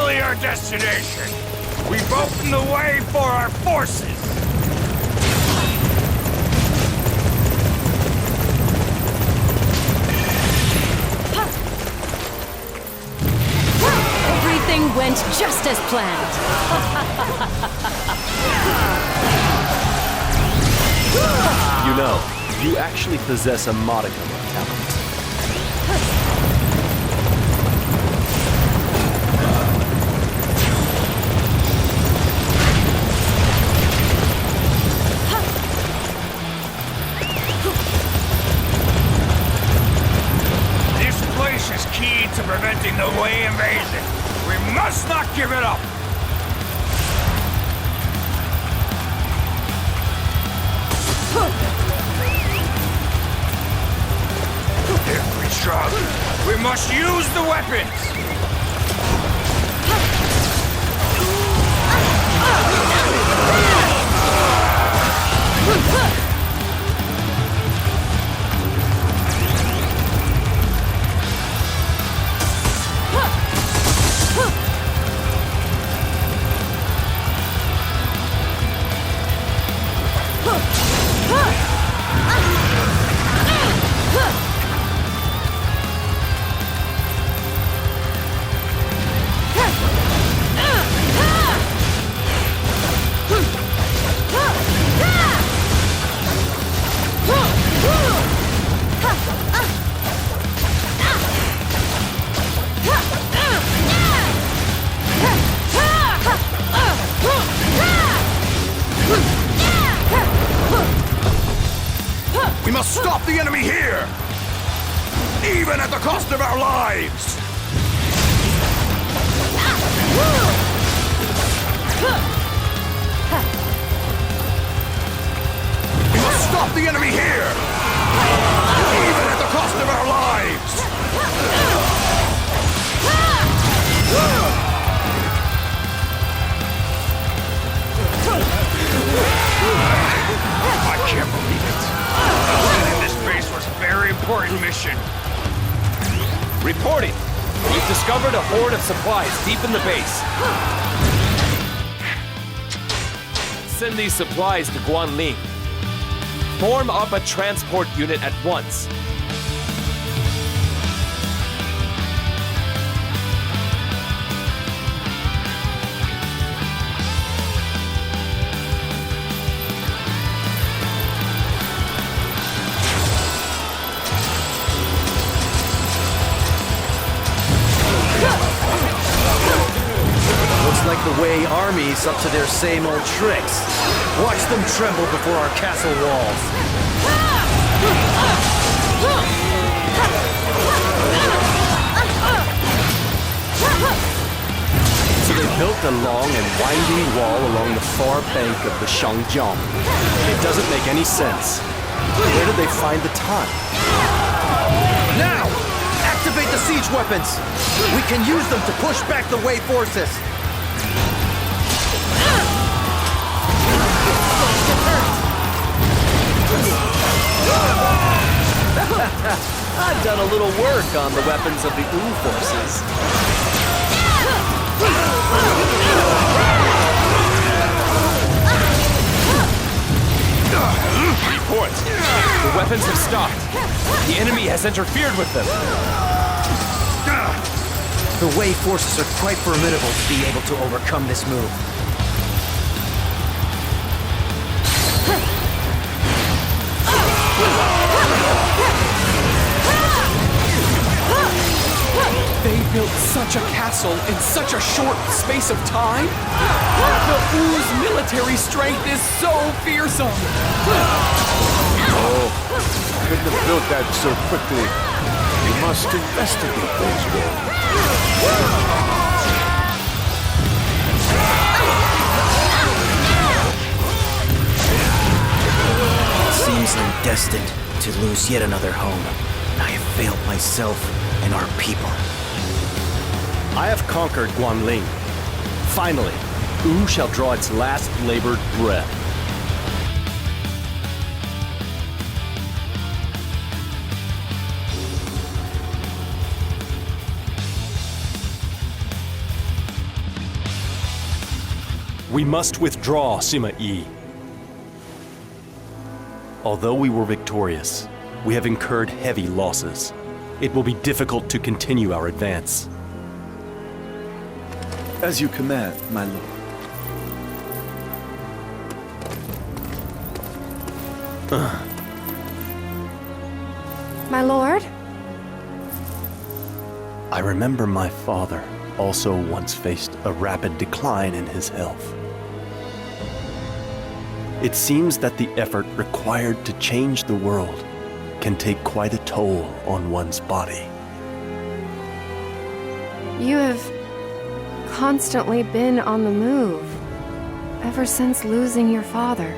finally our destination. We've opened the way for our forces. Everything went just as planned. You know, you actually possess a modicum of talent. This place is key to preventing the Wei invasion. We must not give it up. If we struggle, we must use the weapons. We must stop the enemy here! Even at the cost of our lives! We must stop the enemy here! Even at the cost of our lives! I can't believe it. Getting this base was a very important mission. Reporting! We've discovered a hoard of supplies deep in the base. Send these supplies to Guanling. Form up a transport unit at once. Looks like the Wei army's up to their same old tricks. Watch them tremble before our castle walls. So they built a long and winding wall along the far bank of the Shangjiang. It doesn't make any sense. Where did they find the time? Now! Activate the siege weapons! We can use them to push back the Wei forces! I've done a little work on the weapons of the Wu forces. Report! The weapons have stopped. The enemy has interfered with them. The Wei forces are quite formidable to be able to overcome this move. They built such a castle in such a short space of time? The Wu's military strength is so fearsome! Oh, couldn't have built that so quickly. We must investigate those It seems I'm destined to lose yet another home. I have failed myself and our people. I have conquered Guanling. Finally, Wu shall draw its last labored breath. We must withdraw, Sima Yi. Although we were victorious, we have incurred heavy losses. It will be difficult to continue our advance. As you command, my lord. My lord? I remember my father also once faced a rapid decline in his health. It seems that the effort required to change the world can take quite a toll on one's body. You have constantly been on the move, ever since losing your father.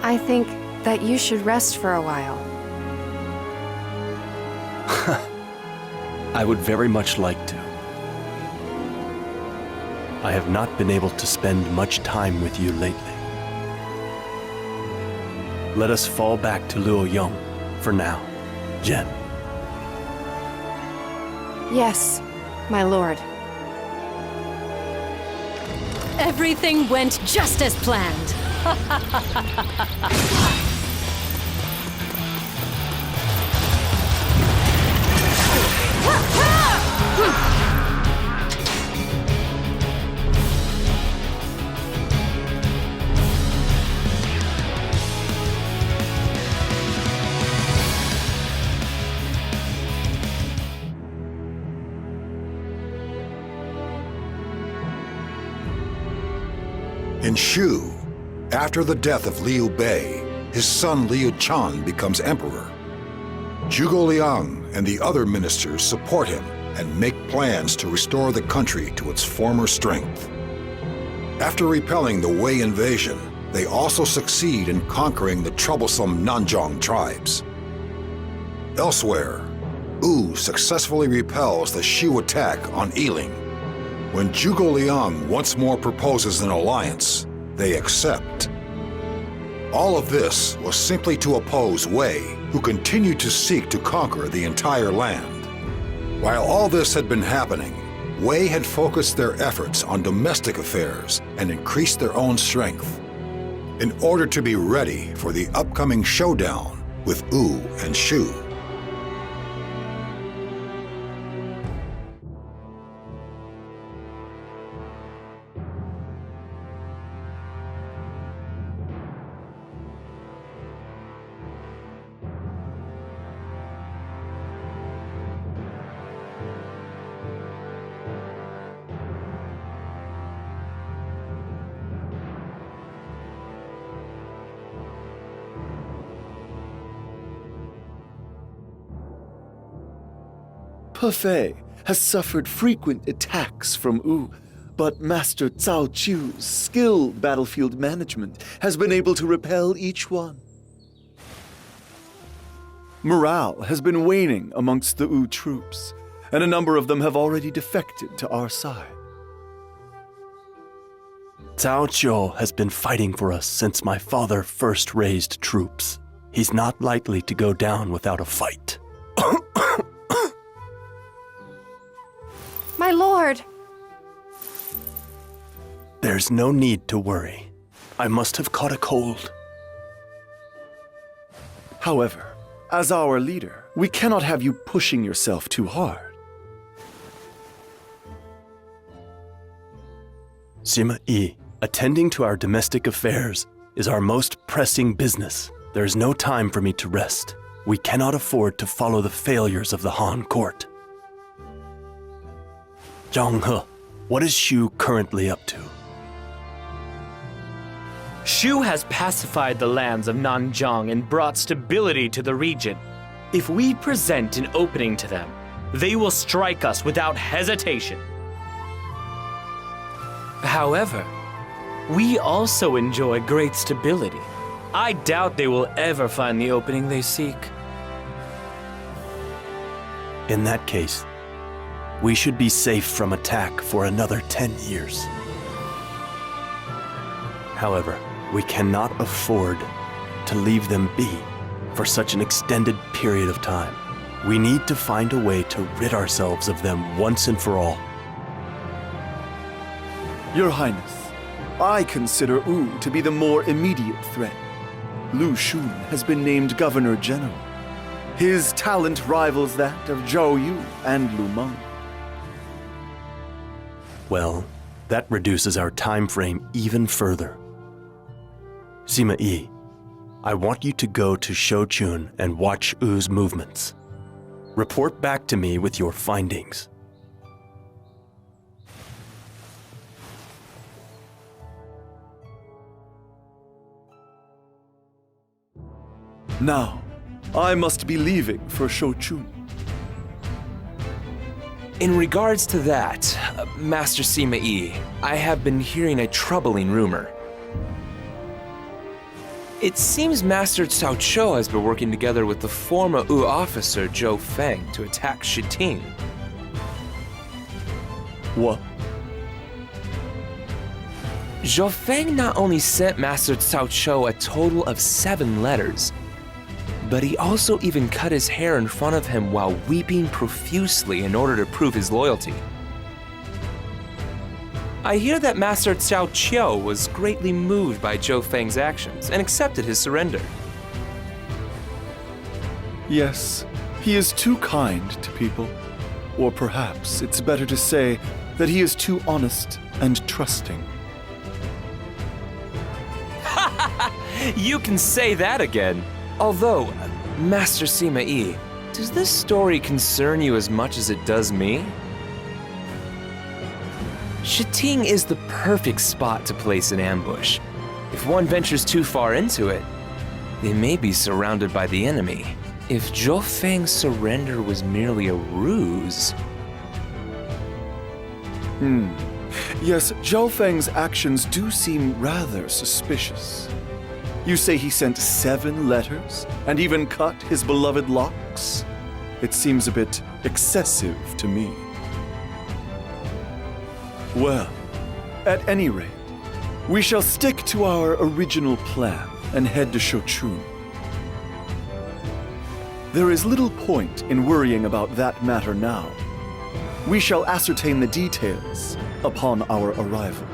I think that you should rest for a while. I would very much like to. I have not been able to spend much time with you lately. Let us fall back to Luoyang for now, Jen. Yes, my lord. Everything went just as planned. In Shu, after the death of Liu Bei, his son Liu Chan becomes emperor. Zhuge Liang and the other ministers support him and make plans to restore the country to its former strength. After repelling the Wei invasion, they also succeed in conquering the troublesome Nanzhong tribes. Elsewhere, Wu successfully repels the Shu attack on Yiling. When Zhuge Liang once more proposes an alliance, they accept. All of this was simply to oppose Wei, who continued to seek to conquer the entire land. While all this had been happening, Wei had focused their efforts on domestic affairs and increased their own strength in order to be ready for the upcoming showdown with Wu and Shu. Hefei has suffered frequent attacks from Wu, but Master Cao Qiu's skilled battlefield management has been able to repel each one. Morale has been waning amongst the Wu troops, and a number of them have already defected to our side. Cao Qiu has been fighting for us since my father first raised troops. He's not likely to go down without a fight. My lord! There's no need to worry. I must have caught a cold. However, as our leader, we cannot have you pushing yourself too hard. Sima Yi, attending to our domestic affairs is our most pressing business. There's no time for me to rest. We cannot afford to follow the failures of the Han court. Zhang He, what is Shu currently up to? Shu has pacified the lands of Nanzhong and brought stability to the region. If we present an opening to them, they will strike us without hesitation. However, we also enjoy great stability. I doubt they will ever find the opening they seek. In that case, we should be safe from attack for another 10 years. However, we cannot afford to leave them be for such an extended period of time. We need to find a way to rid ourselves of them once and for all. Your Highness, I consider Wu to be the more immediate threat. Lu Xun has been named Governor General. His talent rivals that of Zhao Yu and Lu Meng. Well, that reduces our time frame even further. Sima Yi, I want you to go to Shouchun and watch Wu's movements. Report back to me with your findings. Now, I must be leaving for Shouchun. In regards to that, Master Sima Yi, I have been hearing a troubling rumor. It seems Master Cao Chou has been working together with the former Wu officer Zhou Feng to attack Shiting. What? Zhou Feng not only sent Master Cao Chou a total of 7 letters, but he also even cut his hair in front of him while weeping profusely in order to prove his loyalty. I hear that Master Cao Chou was greatly moved by Zhou Feng's actions and accepted his surrender. Yes, he is too kind to people. Or perhaps it's better to say that he is too honest and trusting. You can say that again. Although, Master Sima Yi, does this story concern you as much as it does me? Shiting is the perfect spot to place an ambush. If one ventures too far into it, they may be surrounded by the enemy. If Zhou Feng's surrender was merely a ruse... Yes, Zhou Feng's actions do seem rather suspicious. You say he sent 7 letters and even cut his beloved locks? It seems a bit excessive to me. Well, at any rate, we shall stick to our original plan and head to Shouchun. There is little point in worrying about that matter now. We shall ascertain the details upon our arrival.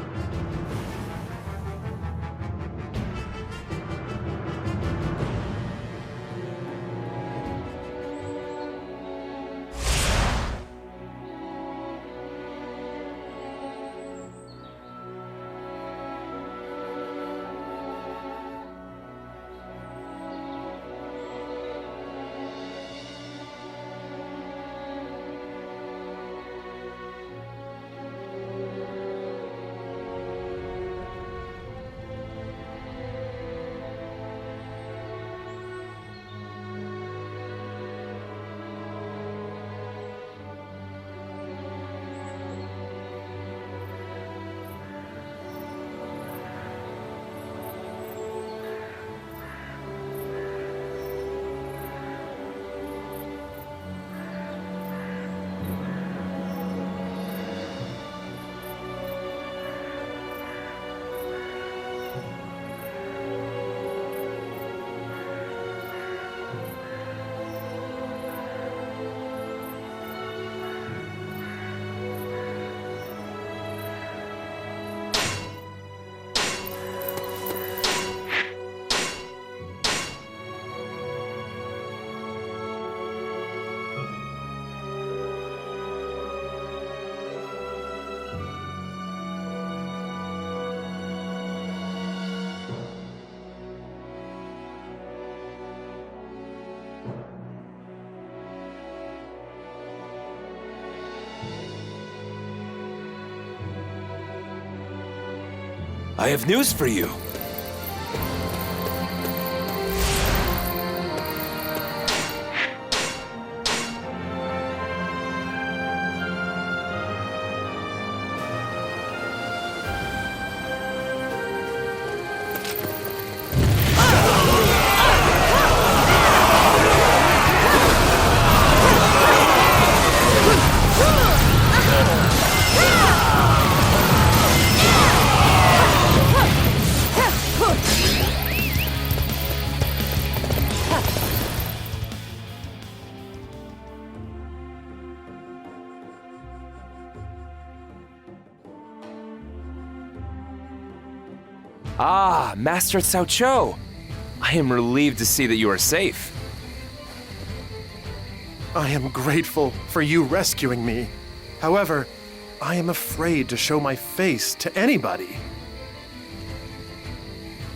I have news for you. Ah, Master Cao Cho. I am relieved to see that you are safe. I am grateful for you rescuing me. However, I am afraid to show my face to anybody.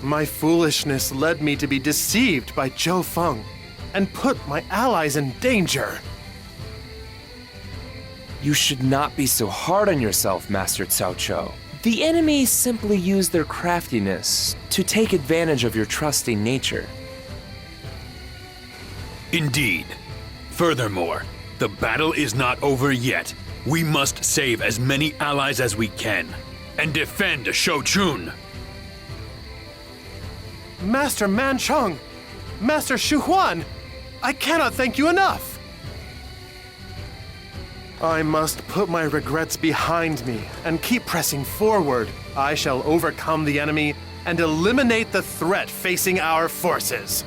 My foolishness led me to be deceived by Zhou Feng and put my allies in danger. You should not be so hard on yourself, Master Cao Cho. The enemy simply used their craftiness to take advantage of your trusting nature. Indeed. Furthermore, the battle is not over yet. We must save as many allies as we can and defend Shouchun. Master Manchong! Master Shu Huan! I cannot thank you enough! I must put my regrets behind me and keep pressing forward. I shall overcome the enemy and eliminate the threat facing our forces.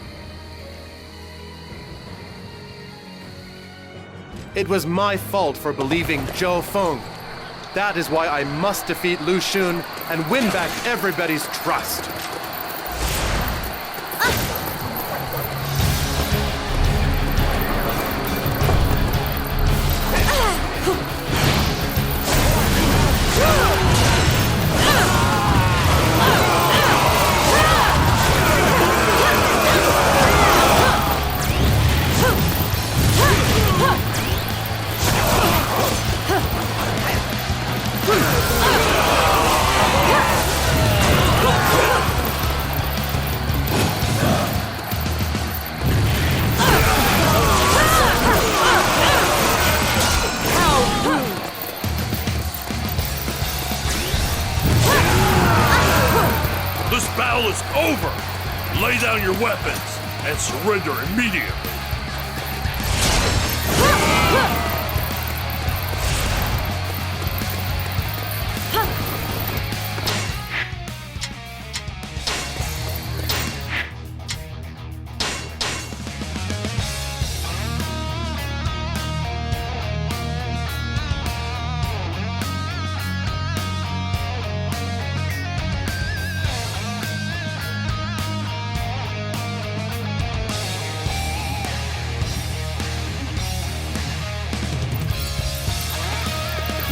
It was my fault for believing Zhou Feng. That is why I must defeat Lu Xun and win back everybody's trust. This battle is over! Lay down your weapons and surrender immediately!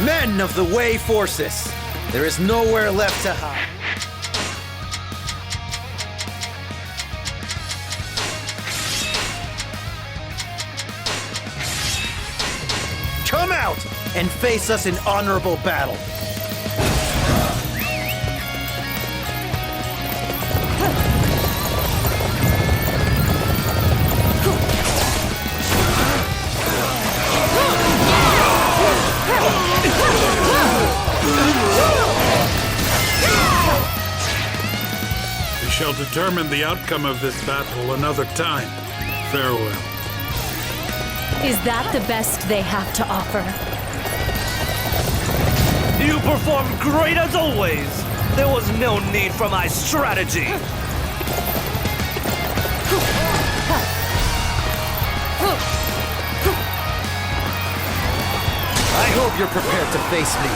Men of the Wei forces, there is nowhere left to hide. Come out and face us in honorable battle. We shall determine the outcome of this battle another time. Farewell. Is that the best they have to offer? You performed great as always. There was no need for my strategy. I hope you're prepared to face me.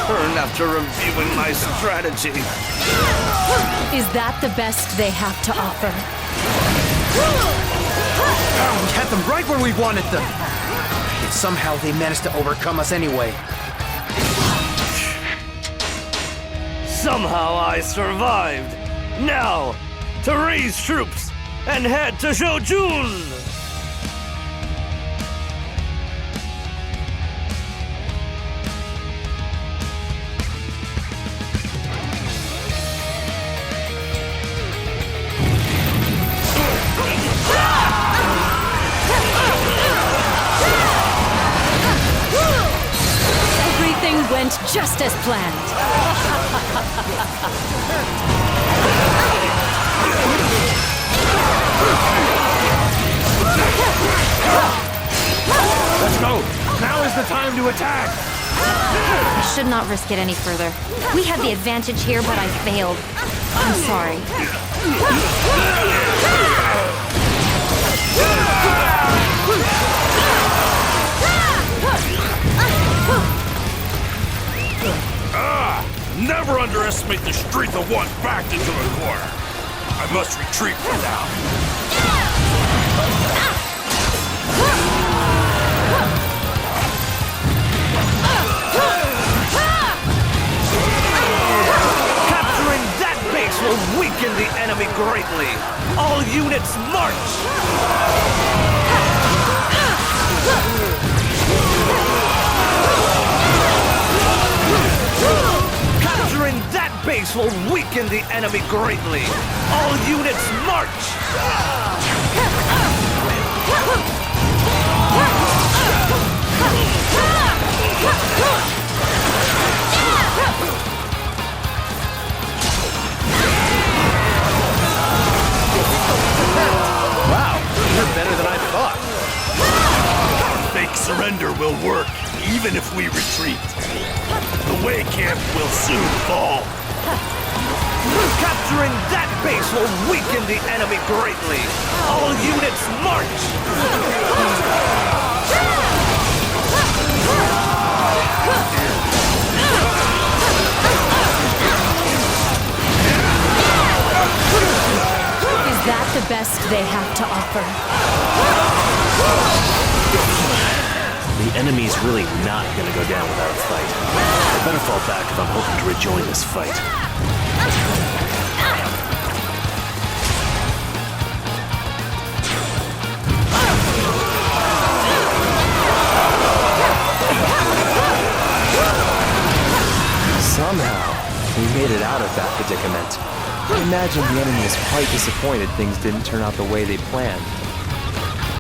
Turn after reviewing my strategy. Is that the best they have to offer? We had them right where we wanted them. Yet somehow they managed to overcome us anyway. Somehow I survived. Now, to raise troops and head to Shouchun! Everything went just as planned. Let's go! Now is the time to attack! I should not risk it any further. We had the advantage here, but I failed. I'm sorry. Never underestimate the strength of one backed into a corner. I must retreat for now. Capturing that base will weaken the enemy greatly. All units march! Capturing that base will weaken the enemy greatly. All units march! Wow, you're better than I thought. Our fake surrender will work, even if we retreat. The Wei camp will soon fall. Capturing that base will weaken the enemy greatly. All units march! Is that the best they have to offer? The enemy's really not gonna go down without a fight. I better fall back if I'm hoping to rejoin this fight. Somehow, we made it out of that predicament. I imagine the enemy is quite disappointed things didn't turn out the way they planned.